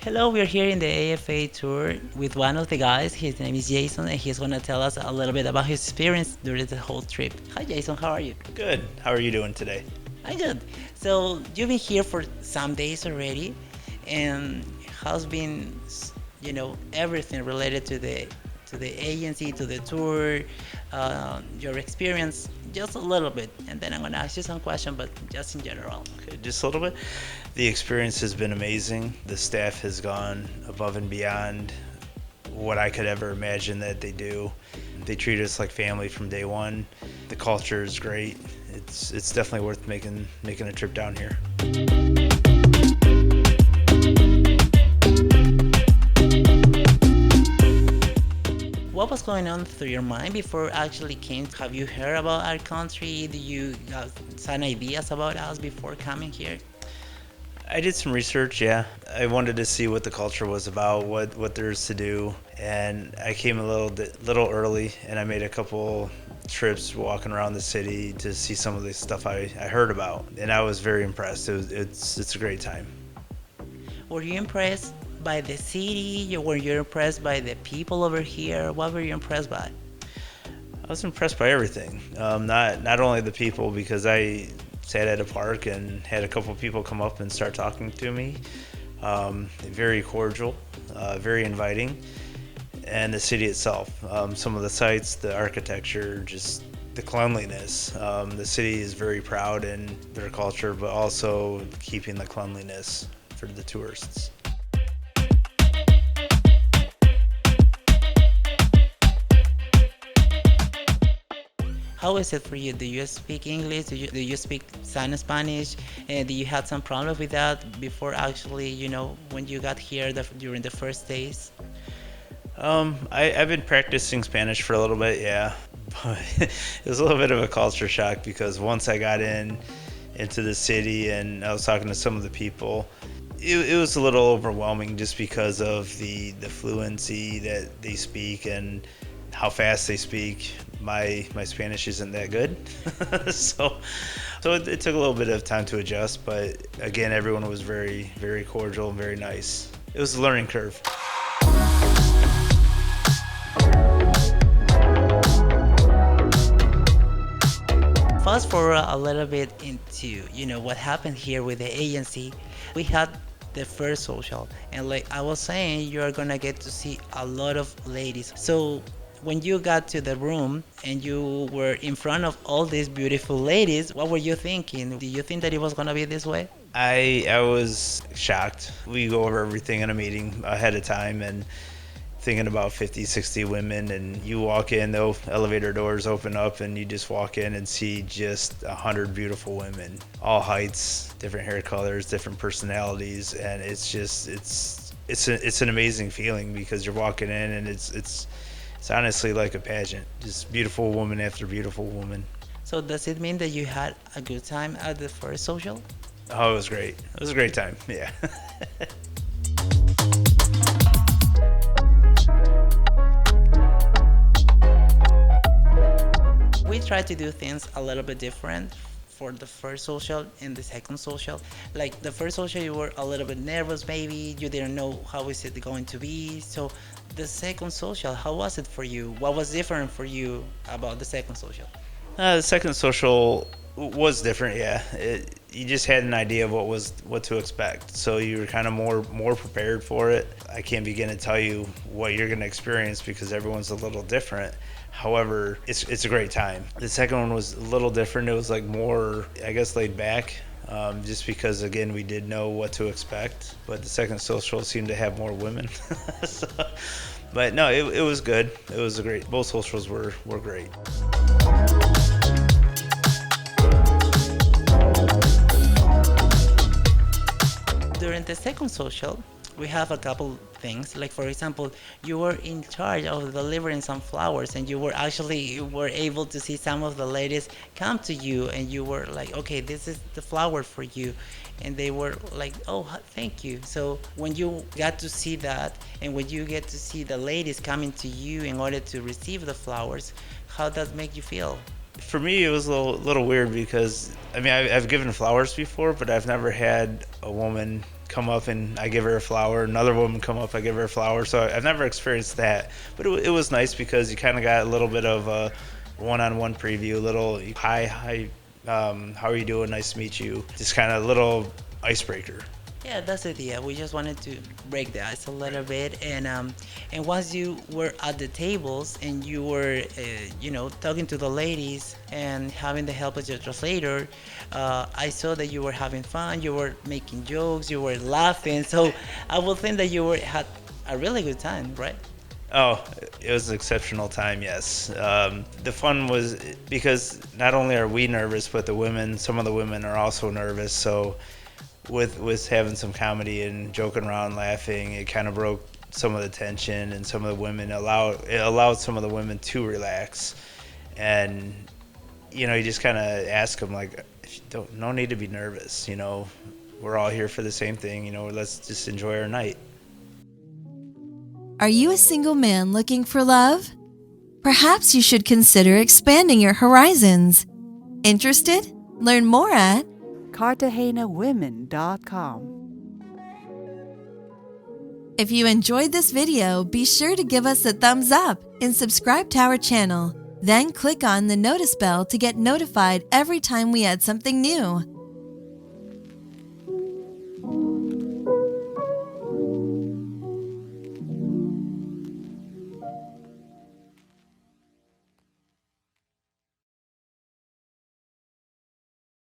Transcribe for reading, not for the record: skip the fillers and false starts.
Hello, we're here in the AFA tour with one of the guys. His name is Jason, and he's gonna tell us a little bit about his experience during the whole trip. Hi, Jason. How are you? Good. How are you doing today? I'm good. So you've been here for some days already, and how's been, everything related to the agency, to the tour, your experience, just a little bit, and then I'm gonna ask you some questions, but just in general. Okay, just a little bit. The experience has been amazing. The staff has gone above and beyond what I could ever imagine that they do. They treat us like family from day one. The culture is great. It's definitely worth making a trip down here. What was going on through your mind before actually came? Have you heard about our country? Do you have some ideas about us before coming here? I did some research, yeah. I wanted to see what the culture was about, what there's to do, and I came a little early, and I made a couple trips walking around the city to see some of the stuff I heard about, and I was very impressed. It's a great time. Were you impressed by the city? Were you impressed by the people over here? What were you impressed by? I was impressed by everything. Not only the people, because I sat at a park and had a couple people come up and start talking to me. Very cordial, very inviting, and the city itself. Some of the sites, the architecture, just the cleanliness. The city is very proud in their culture, but also keeping the cleanliness for the tourists. How is it for you? Do you speak English? Do you speak some Spanish? Do you had some problems with that before actually, when you got here during the first days? I've been practicing Spanish for a little bit, yeah, but it was a little bit of a culture shock because once I got into the city and I was talking to some of the people, it was a little overwhelming just because of the fluency that they speak and how fast they speak. My Spanish isn't that good, so it took a little bit of time to adjust. But again, everyone was very very cordial and very nice. It was a learning curve. Fast forward a little bit into, what happened here with the agency. We had the first social, and like I was saying, you are gonna get to see a lot of ladies. So when you got to the room and you were in front of all these beautiful ladies, what were you thinking? Did you think that it was gonna be this way? I was shocked. We go over everything in a meeting ahead of time and thinking about 50, 60 women, and you walk in, the elevator doors open up and you just walk in and see just 100 beautiful women, all heights, different hair colors, different personalities, and it's an amazing feeling because you're walking in and it's honestly like a pageant, just beautiful woman after beautiful woman. So does it mean that you had a good time at the first social? Oh, it was great. It was a great time. Yeah. We try to do things a little bit different for the first social and the second social. Like the first social, you were a little bit nervous, maybe you didn't know how is it going to be. So the second social, how was it for you? What was different for you about the second social? The second social was different. Yeah, you just had an idea of what to expect, so you were kind of more prepared for it. I can't begin to tell you what you're going to experience because everyone's a little different. However, it's a great time. The second one was a little different. It was like more, I guess, laid back. Just because again we did know what to expect, but the second social seemed to have more women. So, but no, it was good. It was a great. Both socials were great. During the second social, we have a couple things. Like for example, you were in charge of delivering some flowers, and you were able to see some of the ladies come to you, and you were like, okay, this is the flower for you. and they were like, oh, thank you. So when you got to see that, and when you get to see the ladies coming to you in order to receive the flowers, how does that make you feel? For me, it was a little weird because I mean I've given flowers before, but I've never had a woman come up and I give her a flower, another woman come up, I give her a flower. So I've never experienced that, but it was nice because you kind of got a little bit of a one-on-one preview, a little hi, how are you doing? Nice to meet you. Just kind of a little icebreaker. Yeah, that's the idea. We just wanted to break the ice a little bit, and once you were at the tables and you were, talking to the ladies and having the help of your translator, I saw that you were having fun. You were making jokes. You were laughing. So I would think that you were had a really good time, right? Oh, it was an exceptional time, yes. The fun was because not only are we nervous, but some of the women are also nervous. So with having some comedy and joking around, laughing, it kind of broke some of the tension, and some of the women allowed some of the women to relax, and you just kind of ask them like, if you don't no need to be nervous, we're all here for the same thing, let's just enjoy our night. Are you a single man looking for love? Perhaps you should consider expanding your horizons. Interested? Learn more at cartagenawomen.com. If you enjoyed this video, be sure to give us a thumbs up and subscribe to our channel. Then click on the notice bell to get notified every time we add something new.